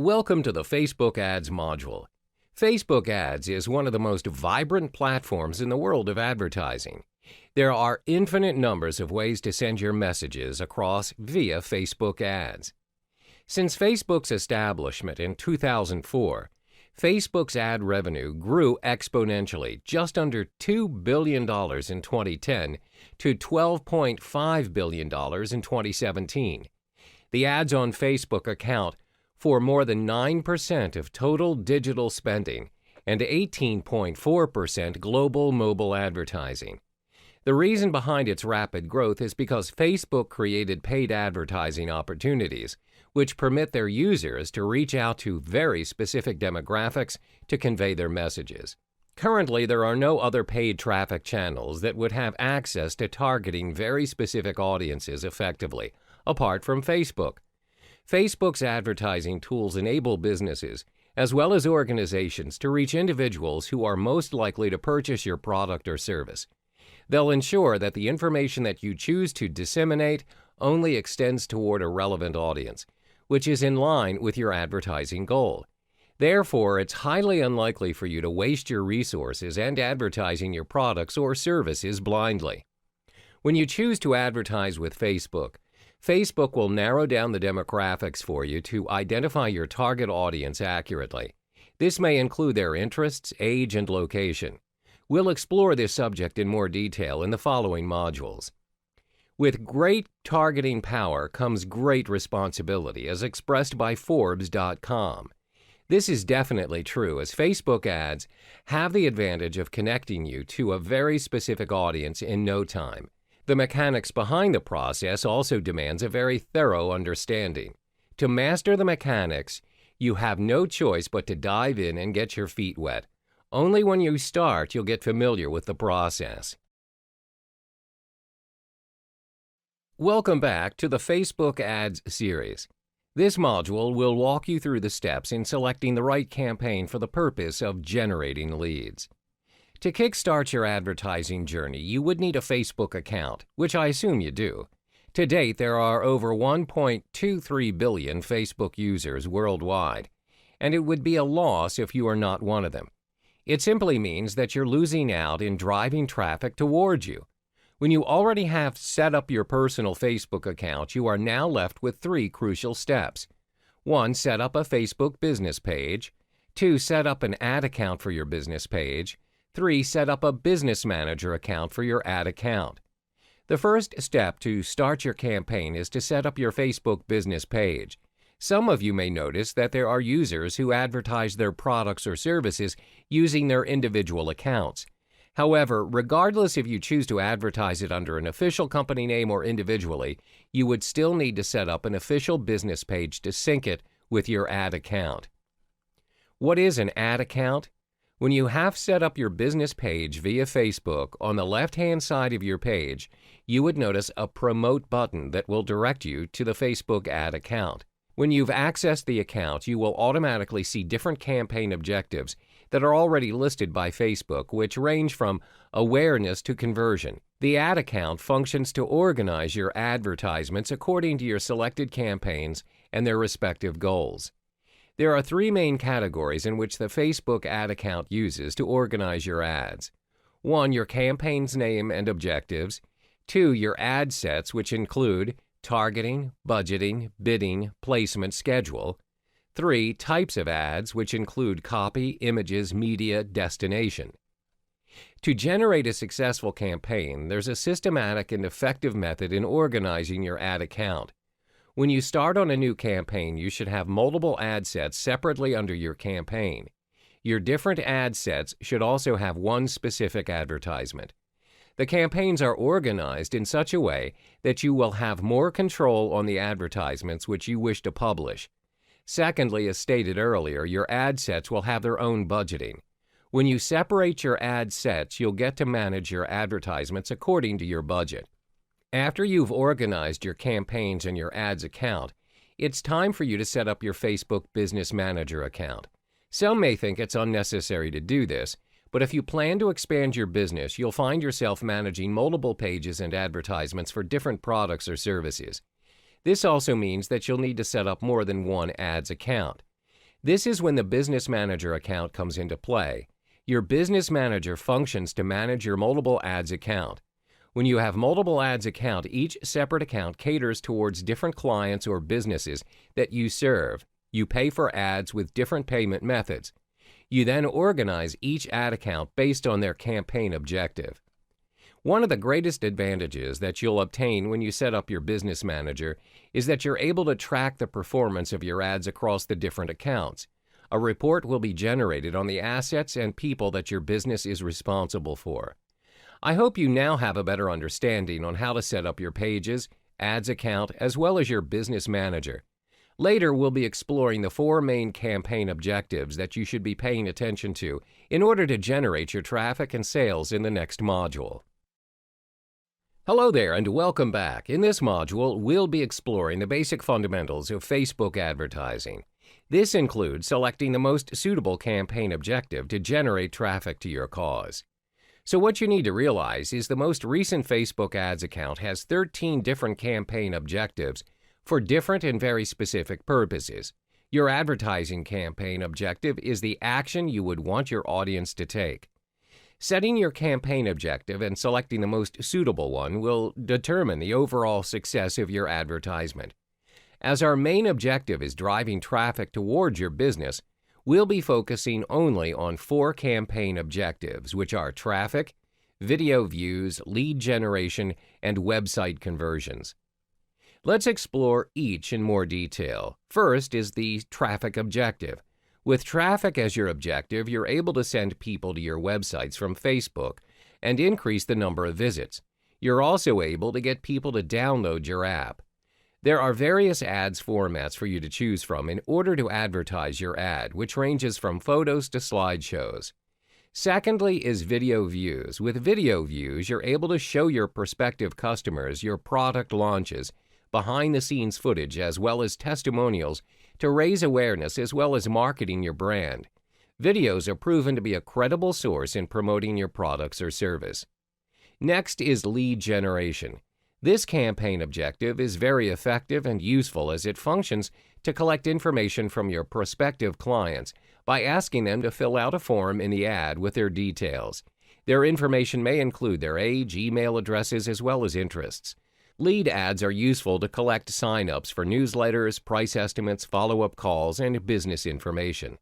Welcome to the Facebook Ads module. Facebook Ads is one of the most vibrant platforms in the world of advertising. There are infinite numbers of ways to send your messages across via Facebook Ads. Since Facebook's establishment in 2004, Facebook's ad revenue grew exponentially, just under $2 billion in 2010 to $12.5 billion in 2017. The ads on Facebook account for more than 9% of total digital spending and 18.4% global mobile advertising. The reason behind its rapid growth is because Facebook created paid advertising opportunities, which permit their users to reach out to very specific demographics to convey their messages. Currently, there are no other paid traffic channels that would have access to targeting very specific audiences effectively, apart from Facebook. Facebook's advertising tools enable businesses, as well as organizations, to reach individuals who are most likely to purchase your product or service. They'll ensure that the information that you choose to disseminate only extends toward a relevant audience, which is in line with your advertising goal. Therefore, it's highly unlikely for you to waste your resources and advertising your products or services blindly. When you choose to advertise with Facebook, Facebook will narrow down the demographics for you to identify your target audience accurately. This may include their interests, age, and location. We'll explore this subject in more detail in the following modules. With great targeting power comes great responsibility, as expressed by Forbes.com. This is definitely true, as Facebook ads have the advantage of connecting you to a very specific audience in no time. The mechanics behind the process also demands a very thorough understanding. To master the mechanics, you have no choice but to dive in and get your feet wet. Only when you start, you'll get familiar with the process. Welcome back to the Facebook Ads series. This module will walk you through the steps in selecting the right campaign for the purpose of generating leads. To kickstart your advertising journey, you would need a Facebook account, which I assume you do. To date, there are over 1.23 billion Facebook users worldwide, and it would be a loss if you are not one of them. It simply means that you're losing out in driving traffic towards you. When you already have set up your personal Facebook account, you are now left with three crucial steps. 1. Set up a Facebook business page. 2. Set up an ad account for your business page. 3. Set up a business manager account for your ad account. The first step to start your campaign is to set up your Facebook business page. Some of you may notice that there are users who advertise their products or services using their individual accounts. However, regardless if you choose to advertise it under an official company name or individually, you would still need to set up an official business page to sync it with your ad account. What is an ad account? When you have set up your business page via Facebook, on the left-hand side of your page, you would notice a Promote button that will direct you to the Facebook ad account. When you've accessed the account, you will automatically see different campaign objectives that are already listed by Facebook, which range from awareness to conversion. The ad account functions to organize your advertisements according to your selected campaigns and their respective goals. There are three main categories in which the Facebook ad account uses to organize your ads. 1. Your campaign's name and objectives. 2. Your ad sets, which include targeting, budgeting, bidding, placement, schedule. 3. Types of ads, which include copy, images, media, destination. To generate a successful campaign, there's a systematic and effective method in organizing your ad account. When you start on a new campaign, you should have multiple ad sets separately under your campaign. Your different ad sets should also have one specific advertisement. The campaigns are organized in such a way that you will have more control on the advertisements which you wish to publish. Secondly, as stated earlier, your ad sets will have their own budgeting. When you separate your ad sets, you'll get to manage your advertisements according to your budget. After you've organized your campaigns and your ads account, it's time for you to set up your Facebook Business Manager account. Some may think it's unnecessary to do this, but if you plan to expand your business, you'll find yourself managing multiple pages and advertisements for different products or services. This also means that you'll need to set up more than one ads account. This is when the Business Manager account comes into play. Your Business Manager functions to manage your multiple ads account. When you have multiple ads account, each separate account caters towards different clients or businesses that you serve. You pay for ads with different payment methods. You then organize each ad account based on their campaign objective. One of the greatest advantages that you'll obtain when you set up your Business Manager is that you're able to track the performance of your ads across the different accounts. A report will be generated on the assets and people that your business is responsible for. I hope you now have a better understanding on how to set up your pages, ads account, as well as your Business Manager. Later, we'll be exploring the 4 main campaign objectives that you should be paying attention to in order to generate your traffic and sales in the next module. Hello there and welcome back. In this module, we'll be exploring the basic fundamentals of Facebook advertising. This includes selecting the most suitable campaign objective to generate traffic to your cause. So what you need to realize is the most recent Facebook ads account has 13 different campaign objectives for different and very specific purposes. Your advertising campaign objective is the action you would want your audience to take. Setting your campaign objective and selecting the most suitable one will determine the overall success of your advertisement. As our main objective is driving traffic towards your business, we'll be focusing only on 4 campaign objectives, which are traffic, video views, lead generation, and website conversions. Let's explore each in more detail. First is the traffic objective. With traffic as your objective, you're able to send people to your websites from Facebook and increase the number of visits. You're also able to get people to download your app. There are various ads formats for you to choose from in order to advertise your ad, which ranges from photos to slideshows. Secondly is video views. With video views, you're able to show your prospective customers your product launches, behind-the-scenes footage, as well as testimonials to raise awareness as well as marketing your brand. Videos are proven to be a credible source in promoting your products or service. Next is lead generation. This campaign objective is very effective and useful as it functions to collect information from your prospective clients by asking them to fill out a form in the ad with their details. Their information may include their age, email addresses, as well as interests. Lead ads are useful to collect sign-ups for newsletters, price estimates, follow-up calls, and business information.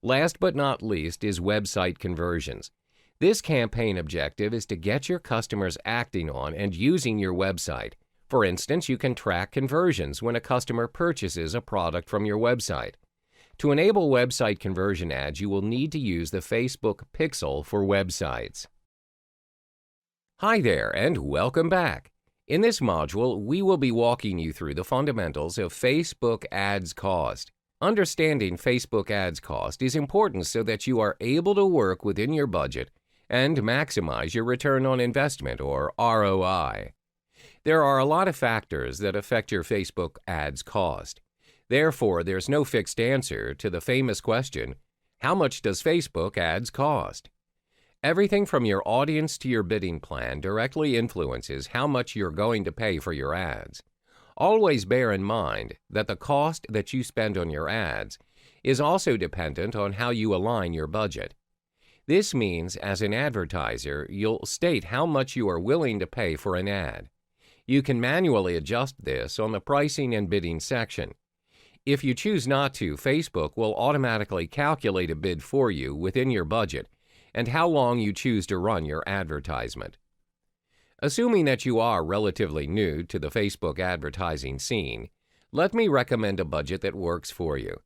Last but not least is website conversions. This campaign objective is to get your customers acting on and using your website. For instance, you can track conversions when a customer purchases a product from your website. To enable website conversion ads, you will need to use the Facebook Pixel for websites. Hi there, and welcome back. In this module, we will be walking you through the fundamentals of Facebook ads cost. Understanding Facebook ads cost is important so that you are able to work within your budget and maximize your return on investment, or ROI. There are a lot of factors that affect your Facebook ads cost. Therefore, there's no fixed answer to the famous question, how much does Facebook ads cost? Everything from your audience to your bidding plan directly influences how much you're going to pay for your ads. Always bear in mind that the cost that you spend on your ads is also dependent on how you align your budget. This means, as an advertiser, you'll state how much you are willing to pay for an ad. You can manually adjust this on the pricing and bidding section. If you choose not to, Facebook will automatically calculate a bid for you within your budget and how long you choose to run your advertisement. Assuming that you are relatively new to the Facebook advertising scene, let me recommend a budget that works for you.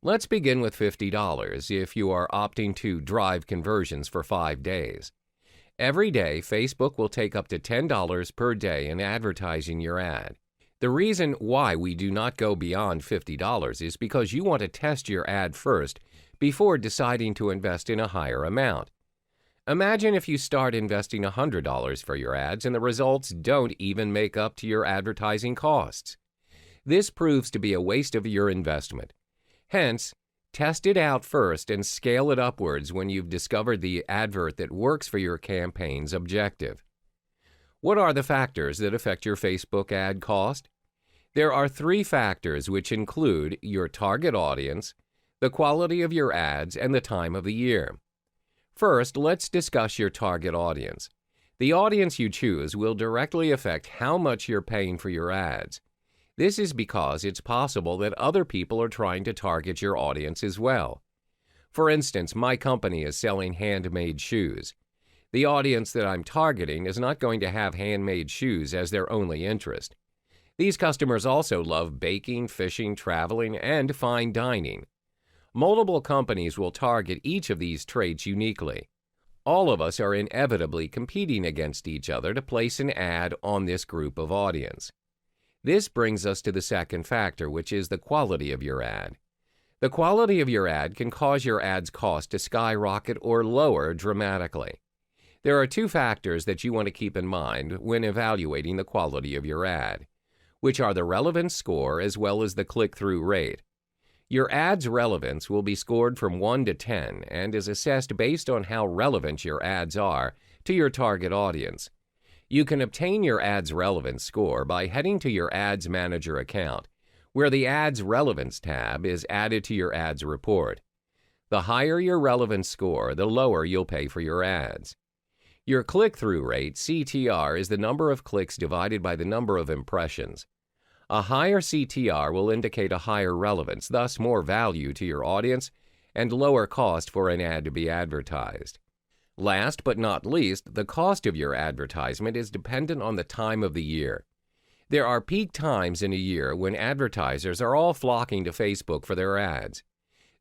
Let's begin with $50 if you are opting to drive conversions for 5 days. Every day, Facebook will take up to $10 per day in advertising your ad. The reason why we do not go beyond $50 is because you want to test your ad first before deciding to invest in a higher amount. Imagine if you start investing $100 for your ads and the results don't even make up to your advertising costs. This proves to be a waste of your investment. Hence, test it out first and scale it upwards when you've discovered the advert that works for your campaign's objective. What are the factors that affect your Facebook ad cost? There are 3 factors which include your target audience, the quality of your ads, and the time of the year. First, let's discuss your target audience. The audience you choose will directly affect how much you're paying for your ads. This is because it's possible that other people are trying to target your audience as well. For instance, my company is selling handmade shoes. The audience that I'm targeting is not going to have handmade shoes as their only interest. These customers also love baking, fishing, traveling, and fine dining. Multiple companies will target each of these traits uniquely. All of us are inevitably competing against each other to place an ad on this group of audience. This brings us to the second factor, which is the quality of your ad. The quality of your ad can cause your ad's cost to skyrocket or lower dramatically. There are two factors that you want to keep in mind when evaluating the quality of your ad, which are the relevance score as well as the click-through rate. Your ad's relevance will be scored from 1 to 10 and is assessed based on how relevant your ads are to your target audience. You can obtain your ad's relevance score by heading to your Ads Manager account, where the Ads Relevance tab is added to your ads report. The higher your relevance score, the lower you'll pay for your ads. Your click-through rate, CTR, is the number of clicks divided by the number of impressions. A higher CTR will indicate a higher relevance, thus more value to your audience and lower cost for an ad to be advertised. Last but not least, the cost of your advertisement is dependent on the time of the year. There are peak times in a year when advertisers are all flocking to Facebook for their ads.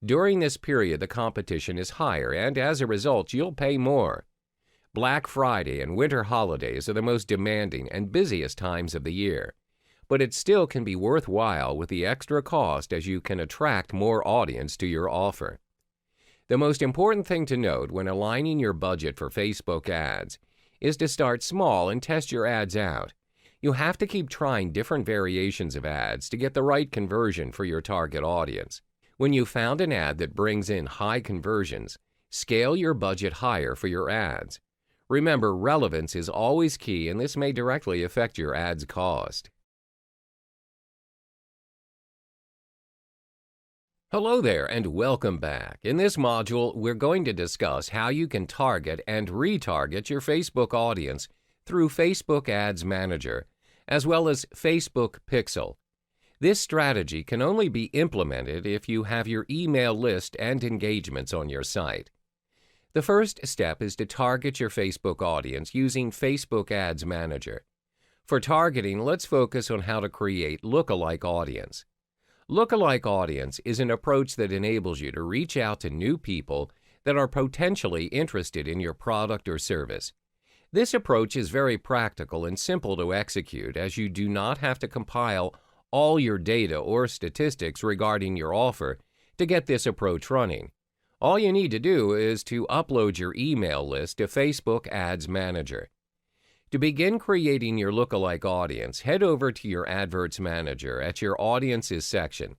During this period, the competition is higher, and as a result, you'll pay more. Black Friday and winter holidays are the most demanding and busiest times of the year, but it still can be worthwhile with the extra cost as you can attract more audience to your offer. The most important thing to note when aligning your budget for Facebook ads is to start small and test your ads out. You have to keep trying different variations of ads to get the right conversion for your target audience. When you found an ad that brings in high conversions, scale your budget higher for your ads. Remember, relevance is always key, and this may directly affect your ad's cost. Hello there and welcome back. In this module, we're going to discuss how you can target and retarget your Facebook audience through Facebook Ads Manager, as well as Facebook Pixel. This strategy can only be implemented if you have your email list and engagements on your site. The first step is to target your Facebook audience using Facebook Ads Manager. For targeting, let's focus on how to create lookalike audience. Lookalike audience is an approach that enables you to reach out to new people that are potentially interested in your product or service. This approach is very practical and simple to execute, as you do not have to compile all your data or statistics regarding your offer to get this approach running. All you need to do is to upload your email list to Facebook Ads Manager. To begin creating your lookalike audience, head over to your Adverts Manager at your Audiences section.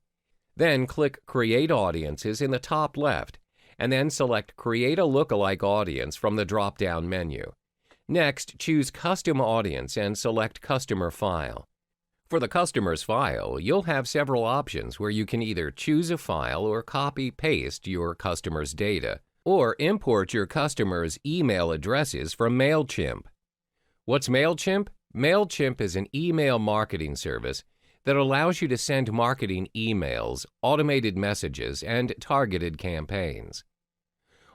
Then click Create Audiences in the top left, and then select Create a Lookalike Audience from the drop-down menu. Next, choose Custom Audience and select Customer File. For the customer's file, you'll have several options where you can either choose a file or copy-paste your customer's data, or import your customer's email addresses from MailChimp. What's MailChimp? MailChimp is an email marketing service that allows you to send marketing emails, automated messages, and targeted campaigns.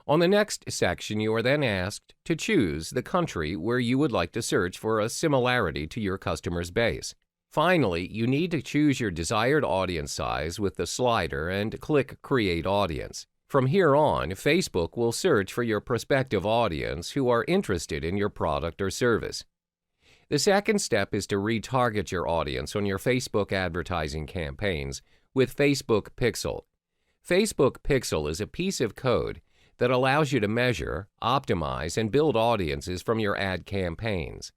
On the next section, you are then asked to choose the country where you would like to search for a similarity to your customer's base. Finally, you need to choose your desired audience size with the slider and click Create Audience. From here on, Facebook will search for your prospective audience who are interested in your product or service. The second step is to retarget your audience on your Facebook advertising campaigns with Facebook Pixel. Facebook Pixel is a piece of code that allows you to measure, optimize, and build audiences from your ad campaigns.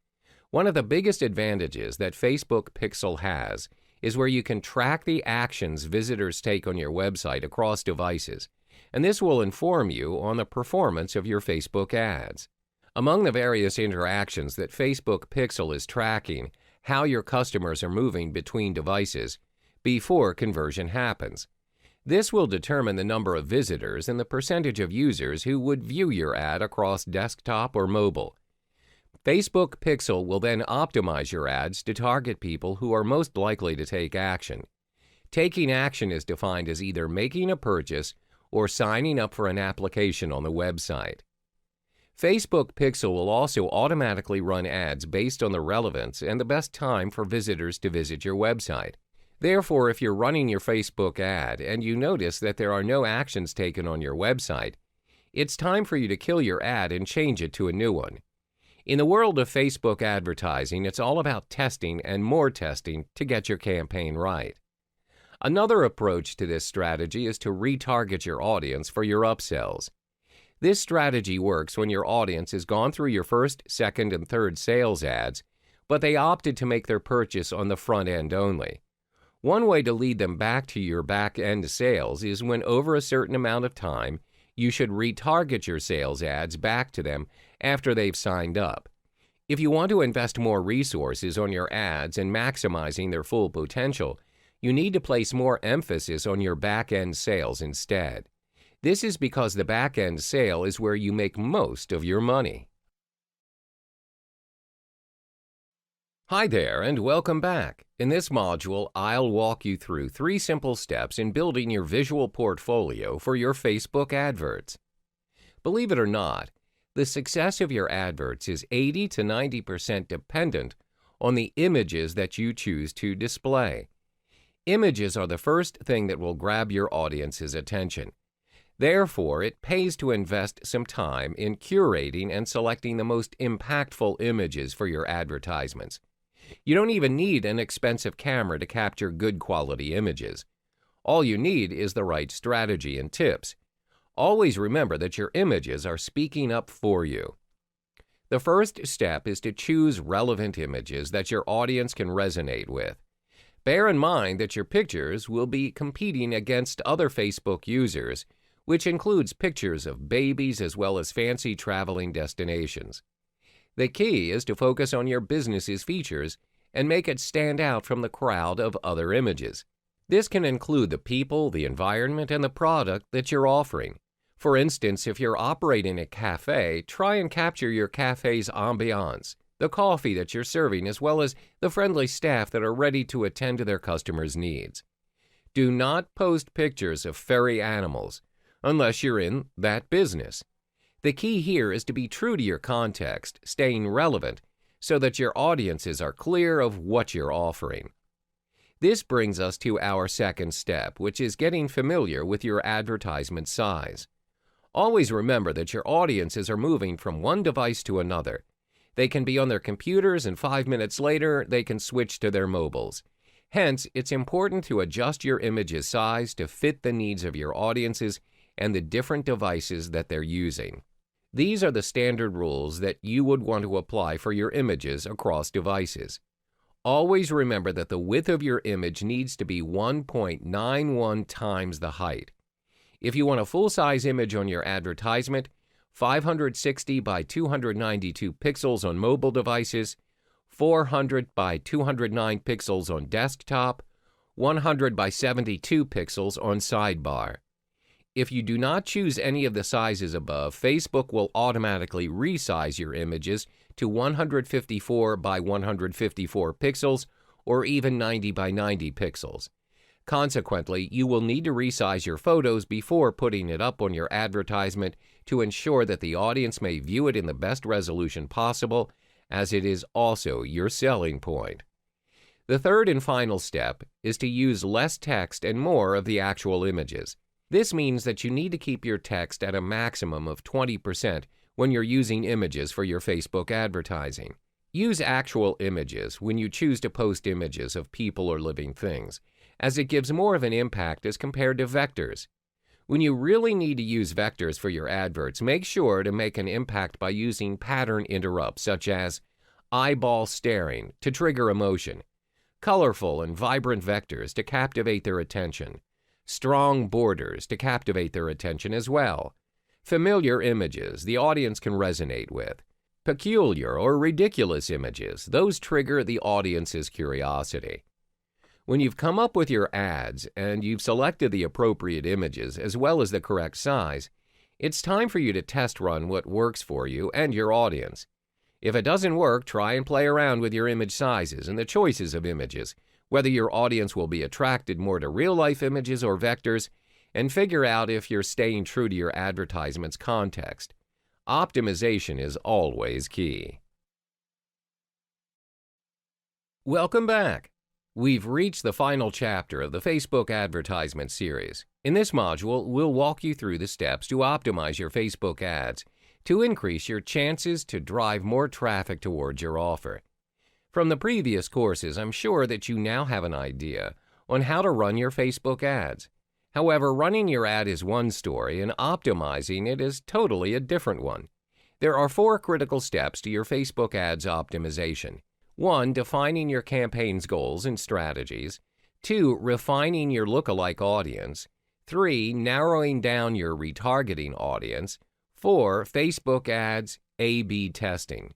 One of the biggest advantages that Facebook Pixel has is where you can track the actions visitors take on your website across devices, and this will inform you on the performance of your Facebook ads. Among the various interactions that Facebook Pixel is tracking, how your customers are moving between devices before conversion happens. This will determine the number of visitors and the percentage of users who would view your ad across desktop or mobile. Facebook Pixel will then optimize your ads to target people who are most likely to take action. Taking action is defined as either making a purchase or signing up for an application on the website. Facebook Pixel will also automatically run ads based on the relevance and the best time for visitors to visit your website. Therefore, if you're running your Facebook ad and you notice that there are no actions taken on your website, it's time for you to kill your ad and change it to a new one. In the world of Facebook advertising, it's all about testing and more testing to get your campaign right. Another approach to this strategy is to retarget your audience for your upsells. This strategy works when your audience has gone through your first, second, and third sales ads, but they opted to make their purchase on the front end only. One way to lead them back to your back-end sales is when over a certain amount of time, you should retarget your sales ads back to them after they've signed up. If you want to invest more resources on your ads and maximizing their full potential, you need to place more emphasis on your back-end sales instead. This is because the back-end sale is where you make most of your money. Hi there, and welcome back. In this module, I'll walk you through 3 simple steps in building your visual portfolio for your Facebook adverts. Believe it or not, the success of your adverts is 80 to 90% dependent on the images that you choose to display. Images are the first thing that will grab your audience's attention. Therefore, it pays to invest some time in curating and selecting the most impactful images for your advertisements. You don't even need an expensive camera to capture good quality images. All you need is the right strategy and tips. Always remember that your images are speaking up for you. The first step is to choose relevant images that your audience can resonate with. Bear in mind that your pictures will be competing against other Facebook users, which includes pictures of babies as well as fancy traveling destinations. The key is to focus on your business's features and make it stand out from the crowd of other images. This can include the people, the environment, and the product that you're offering. For instance, if you're operating a cafe, try and capture your cafe's ambiance, the coffee that you're serving, as well as the friendly staff that are ready to attend to their customers' needs. Do not post pictures of furry animals unless you're in that business. The key here is to be true to your context, staying relevant, so that your audiences are clear of what you're offering. This brings us to our second step, which is getting familiar with your advertisement size. Always remember that your audiences are moving from one device to another. They can be on their computers, and 5 minutes later, they can switch to their mobiles. Hence, it's important to adjust your image's size to fit the needs of your audiences and the different devices that they're using. These are the standard rules that you would want to apply for your images across devices. Always remember that the width of your image needs to be 1.91 times the height. If you want a full-size image on your advertisement, 560 by 292 pixels on mobile devices, 400 by 209 pixels on desktop, 100 by 72 pixels on sidebar. If you do not choose any of the sizes above, Facebook will automatically resize your images to 154 by 154 pixels or even 90 by 90 pixels. Consequently, you will need to resize your photos before putting it up on your advertisement to ensure that the audience may view it in the best resolution possible, as it is also your selling point. The third and final step is to use less text and more of the actual images. This means that you need to keep your text at a maximum of 20% when you're using images for your Facebook advertising. Use actual images when you choose to post images of people or living things, as it gives more of an impact as compared to vectors. When you really need to use vectors for your adverts, make sure to make an impact by using pattern interrupts such as eyeball staring to trigger emotion, colorful and vibrant vectors to captivate their attention, strong borders to captivate their attention as well, familiar images the audience can resonate with, peculiar or ridiculous images, those trigger the audience's curiosity. When you've come up with your ads and you've selected the appropriate images as well as the correct size, it's time for you to test run what works for you and your audience. If it doesn't work, try and play around with your image sizes and the choices of images, whether your audience will be attracted more to real-life images or vectors, and figure out if you're staying true to your advertisement's context. Optimization is always key. Welcome back. We've reached the final chapter of the Facebook advertisement series. In this module, we'll walk you through the steps to optimize your Facebook ads to increase your chances to drive more traffic towards your offer. From the previous courses, I'm sure that you now have an idea on how to run your Facebook ads. However, running your ad is one story and optimizing it is totally a different one. There are 4 critical steps to your Facebook ads optimization. 1. Defining your campaign's goals and strategies. 2. Refining your lookalike audience. 3. Narrowing down your retargeting audience. 4. Facebook ads A/B testing.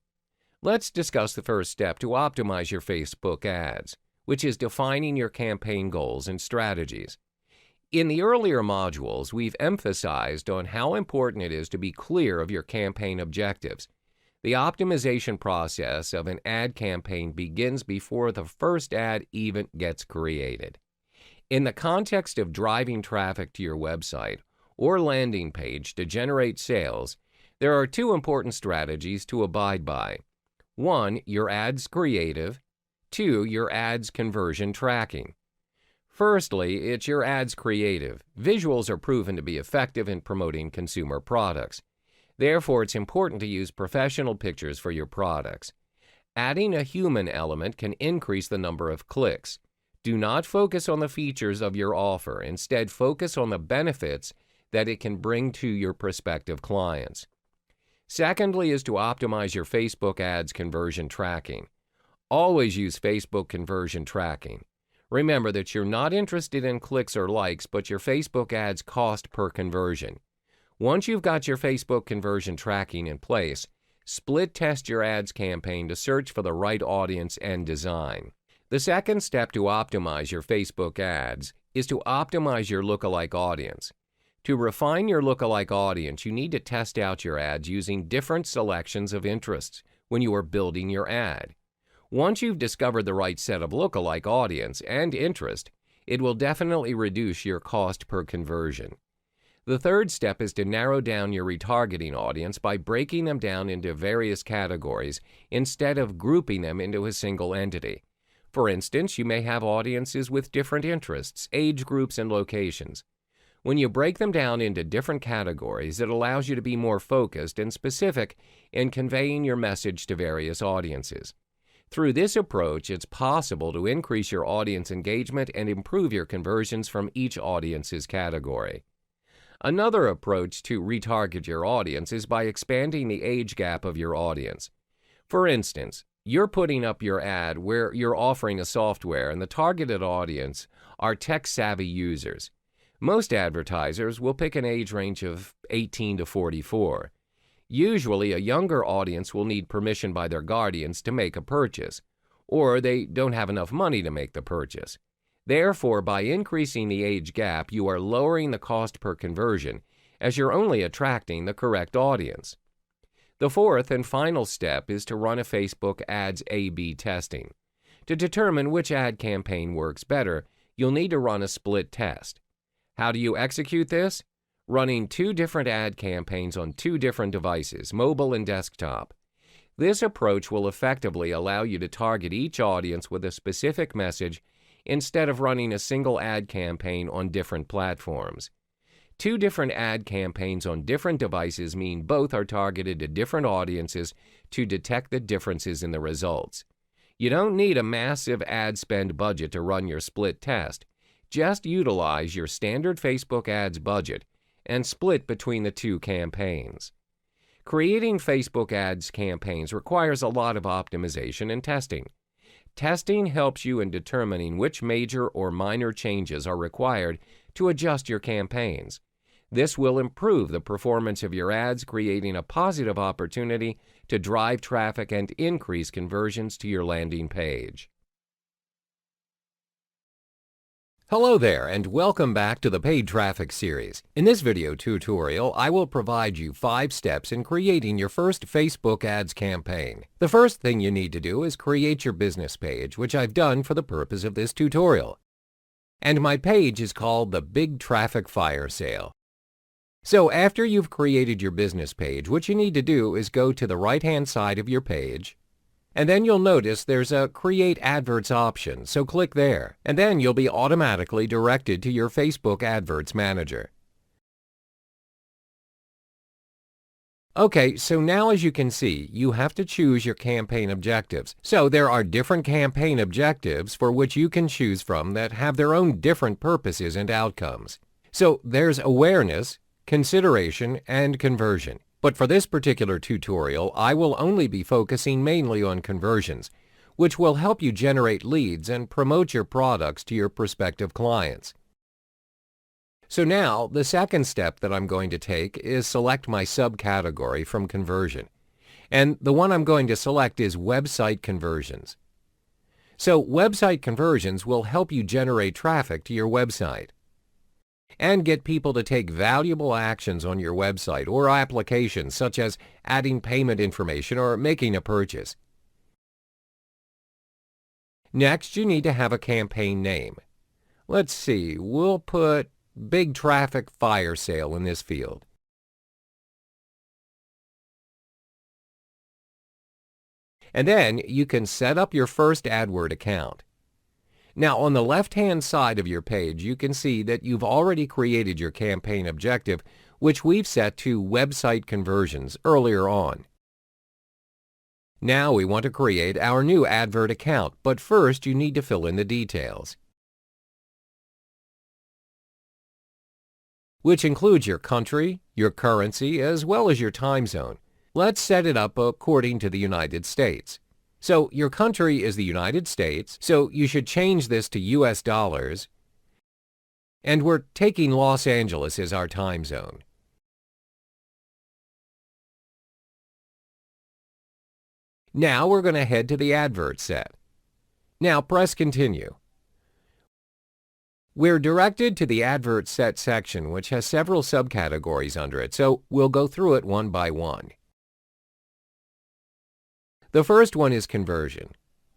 Let's discuss the first step to optimize your Facebook ads, which is defining your campaign goals and strategies. In the earlier modules, we've emphasized on how important it is to be clear of your campaign objectives. The optimization process of an ad campaign begins before the first ad even gets created. In the context of driving traffic to your website or landing page to generate sales, there are 2 important strategies to abide by. 1. Your ad's creative. 2. Your ad's conversion tracking. Firstly, it's your ad's creative. Visuals are proven to be effective in promoting consumer products. Therefore, it's important to use professional pictures for your products. Adding a human element can increase the number of clicks. Do not focus on the features of your offer. Instead, focus on the benefits that it can bring to your prospective clients. Secondly is to optimize your Facebook ads conversion tracking. Always use Facebook conversion tracking. Remember that you're not interested in clicks or likes, but your Facebook ads cost per conversion. Once you've got your Facebook conversion tracking in place, split test your ads campaign to search for the right audience and design. The second step to optimize your Facebook ads is to optimize your lookalike audience. To refine your lookalike audience, you need to test out your ads using different selections of interests when you are building your ad. Once you've discovered the right set of lookalike audience and interest, it will definitely reduce your cost per conversion. The third step is to narrow down your retargeting audience by breaking them down into various categories instead of grouping them into a single entity. For instance, you may have audiences with different interests, age groups, and locations. When you break them down into different categories, it allows you to be more focused and specific in conveying your message to various audiences. Through this approach, it's possible to increase your audience engagement and improve your conversions from each audience's category. Another approach to retarget your audience is by expanding the age gap of your audience. For instance, you're putting up your ad where you're offering a software and the targeted audience are tech-savvy users. Most advertisers will pick an age range of 18 to 44. Usually, a younger audience will need permission by their guardians to make a purchase, or they don't have enough money to make the purchase. Therefore, by increasing the age gap, you are lowering the cost per conversion, as you're only attracting the correct audience. The fourth and final step is to run a Facebook ads A/B testing. To determine which ad campaign works better, you'll need to run a split test. How do you execute this? Running 2 different ad campaigns on 2 different devices, mobile and desktop. This approach will effectively allow you to target each audience with a specific message instead of running a single ad campaign on different platforms. 2 different ad campaigns on different devices mean both are targeted to different audiences to detect the differences in the results. You don't need a massive ad spend budget to run your split test. Just utilize your standard Facebook ads budget and split between the 2 campaigns. Creating Facebook ads campaigns requires a lot of optimization and testing. Testing helps you in determining which major or minor changes are required to adjust your campaigns. This will improve the performance of your ads, creating a positive opportunity to drive traffic and increase conversions to your landing page. Hello there and welcome back to the Paid Traffic series. In this video tutorial, I will provide you 5 steps in creating your first Facebook ads campaign. The first thing you need to do is create your business page, which I've done for the purpose of this tutorial. And my page is called the Big Traffic Fire Sale. So after you've created your business page, what you need to do is go to the right-hand side of your page, and then you'll notice there's a Create Adverts option, so click there, and then you'll be automatically directed to your Facebook Adverts Manager. Okay, so now as you can see, you have to choose your campaign objectives. So there are different campaign objectives for which you can choose from that have their own different purposes and outcomes. So there's awareness, consideration, and conversion. But for this particular tutorial, I will only be focusing mainly on conversions, which will help you generate leads and promote your products to your prospective clients. So now, the second step that I'm going to take is select my subcategory from conversion. And the one I'm going to select is website conversions. So website conversions will help you generate traffic to your website and get people to take valuable actions on your website or applications, such as adding payment information or making a purchase. Next, you need to have a campaign name. Let's see, we'll put Big Traffic Fire Sale in this field. And then you can set up your first AdWord account. Now, on the left-hand side of your page, you can see that you've already created your campaign objective, which we've set to website conversions earlier on. Now we want to create our new advert account, but first you need to fill in the details, which includes your country, your currency, as well as your time zone. Let's set it up according to the United States. So your country is the United States, so you should change this to US dollars, and we're taking Los Angeles as our time zone. Now we're going to head to the advert set. Now press Continue. We're directed to the Advert Set section, which has several subcategories under it, so we'll go through it one by one. The first one is conversion.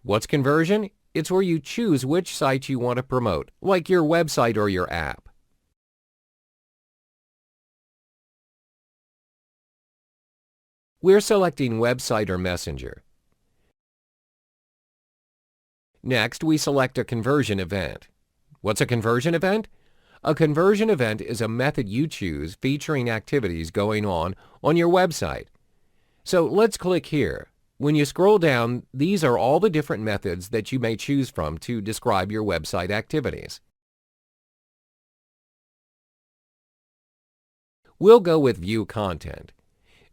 What's conversion? It's where you choose which site you want to promote, like your website or your app. We're selecting website or messenger. Next, we select a conversion event. What's a conversion event? A conversion event is a method you choose featuring activities going on your website. So let's click here. When you scroll down, these are all the different methods that you may choose from to describe your website activities. We'll go with View Content.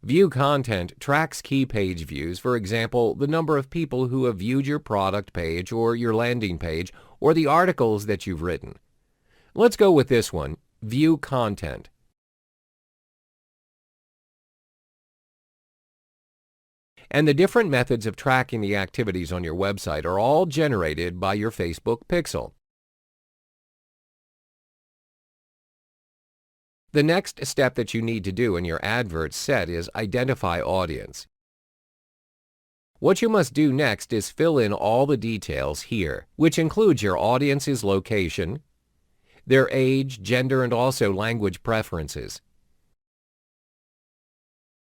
View Content tracks key page views, for example, the number of people who have viewed your product page or your landing page or the articles that you've written. Let's go with this one, View Content. And the different methods of tracking the activities on your website are all generated by your Facebook pixel. The next step that you need to do in your advert set is identify audience. What you must do next is fill in all the details here, which includes your audience's location, their age, gender, and also language preferences.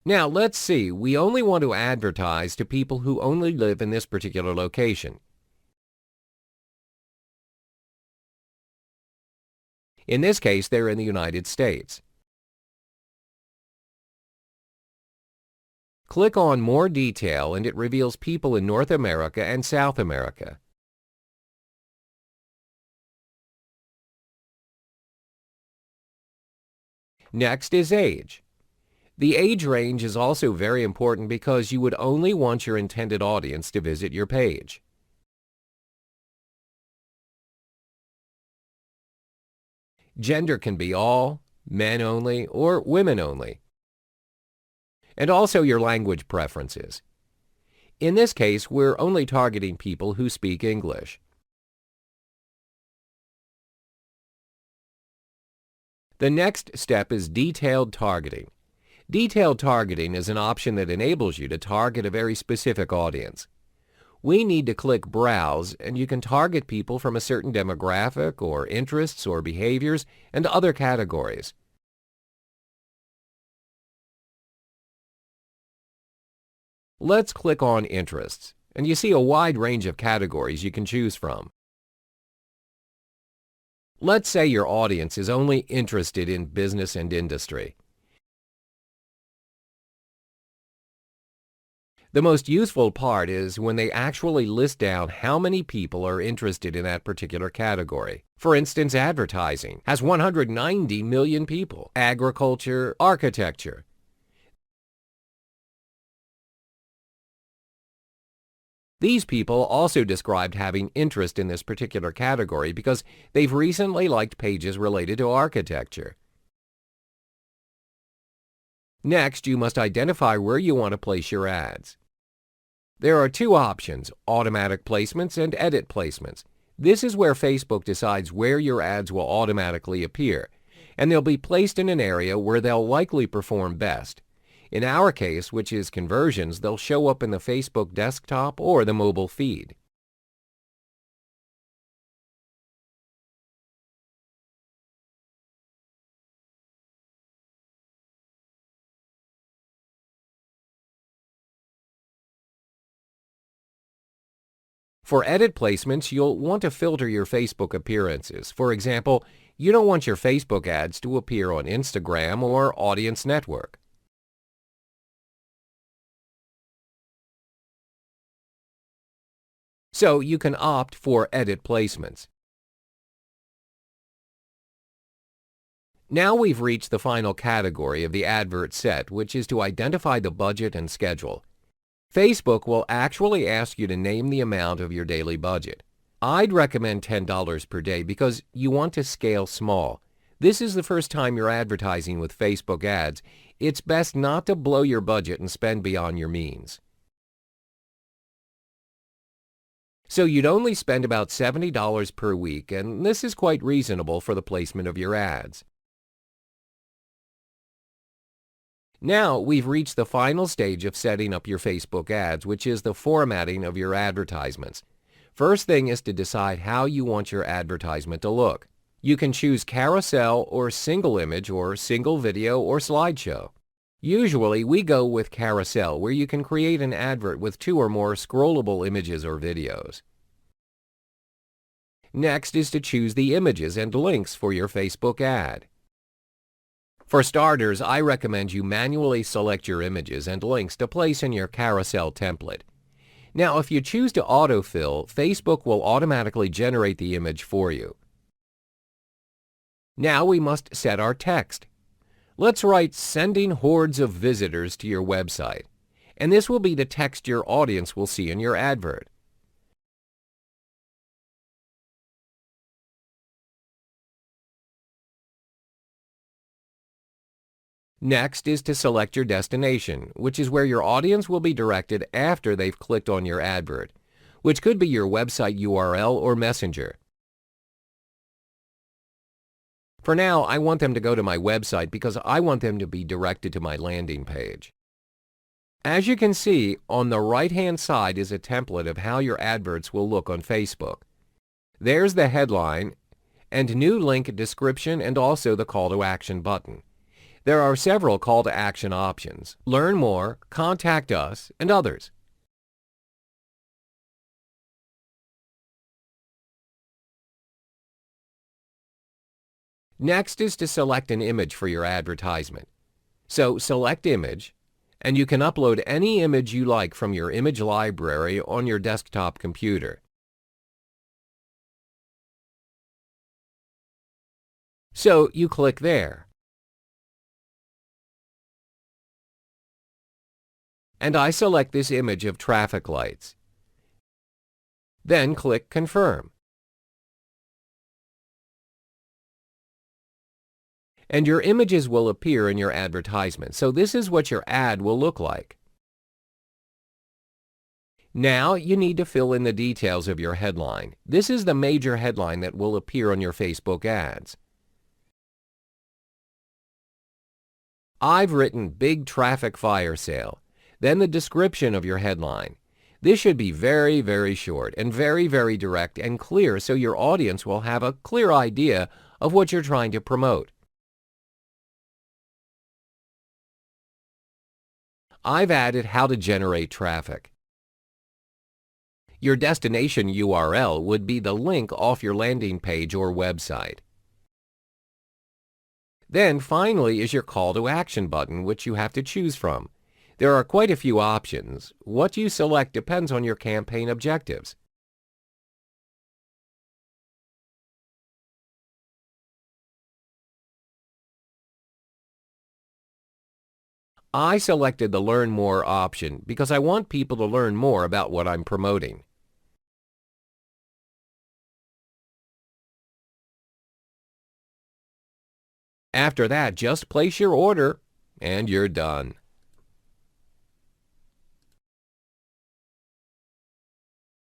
Now let's see, we only want to advertise to people who only live in this particular location. In this case, they're in the United States. Click on More Detail and it reveals people in North America and South America. Next is age. The age range is also very important because you would only want your intended audience to visit your page. Gender can be all, men only, or women only. And also your language preferences. In this case, we're only targeting people who speak English. The next step is detailed targeting. Detailed targeting is an option that enables you to target a very specific audience. We need to click Browse, and you can target people from a certain demographic or interests or behaviors and other categories. Let's click on Interests, and you see a wide range of categories you can choose from. Let's say your audience is only interested in business and industry. The most useful part is when they actually list down how many people are interested in that particular category. For instance, advertising has 190 million people, agriculture, architecture. These people also described having interest in this particular category because they've recently liked pages related to architecture. Next, you must identify where you want to place your ads. There are two options, automatic placements and edit placements. This is where Facebook decides where your ads will automatically appear, and they'll be placed in an area where they'll likely perform best. In our case, which is conversions, they'll show up in the Facebook desktop or the mobile feed. For edit placements, you'll want to filter your Facebook appearances. For example, you don't want your Facebook ads to appear on Instagram or Audience Network. So you can opt for edit placements. Now we've reached the final category of the advert set, which is to identify the budget and schedule. Facebook will actually ask you to name the amount of your daily budget. I'd recommend $10 per day because you want to scale small. This is the first time you're advertising with Facebook ads. It's best not to blow your budget and spend beyond your means. So you'd only spend about $70 per week, and this is quite reasonable for the placement of your ads. Now we've reached the final stage of setting up your Facebook ads, which is the formatting of your advertisements. First thing is to decide how you want your advertisement to look. You can choose carousel or single image or single video or slideshow. Usually we go with carousel, where you can create an advert with 2 or more scrollable images or videos. Next is to choose the images and links for your Facebook ad. For starters, I recommend you manually select your images and links to place in your carousel template. Now, if you choose to autofill, Facebook will automatically generate the image for you. Now we must set our text. Let's write "sending hordes of visitors to your website," and this will be the text your audience will see in your advert. Next is to select your destination, which is where your audience will be directed after they've clicked on your advert, which could be your website URL or Messenger. For now, I want them to go to my website because I want them to be directed to my landing page. As you can see, on the right-hand side is a template of how your adverts will look on Facebook. There's the headline and new link description and also the call to action button. There are several call to action options: learn more, contact us, and others. Next is to select an image for your advertisement. So select image, and you can upload any image you like from your image library on your desktop computer. So you click there. And I select this image of traffic lights. Then click Confirm. And your images will appear in your advertisement. So this is what your ad will look like. Now you need to fill in the details of your headline. This is the major headline that will appear on your Facebook ads. I've written big traffic fire sale, then the description of your headline. This should be very, very short and very, very direct and clear so your audience will have a clear idea of what you're trying to promote. I've added how to generate traffic. Your destination URL would be the link off your landing page or website. Then finally is your call to action button, which you have to choose from. There are quite a few options. What you select depends on your campaign objectives. I selected the Learn More option because I want people to learn more about what I'm promoting. After that, just place your order and you're done.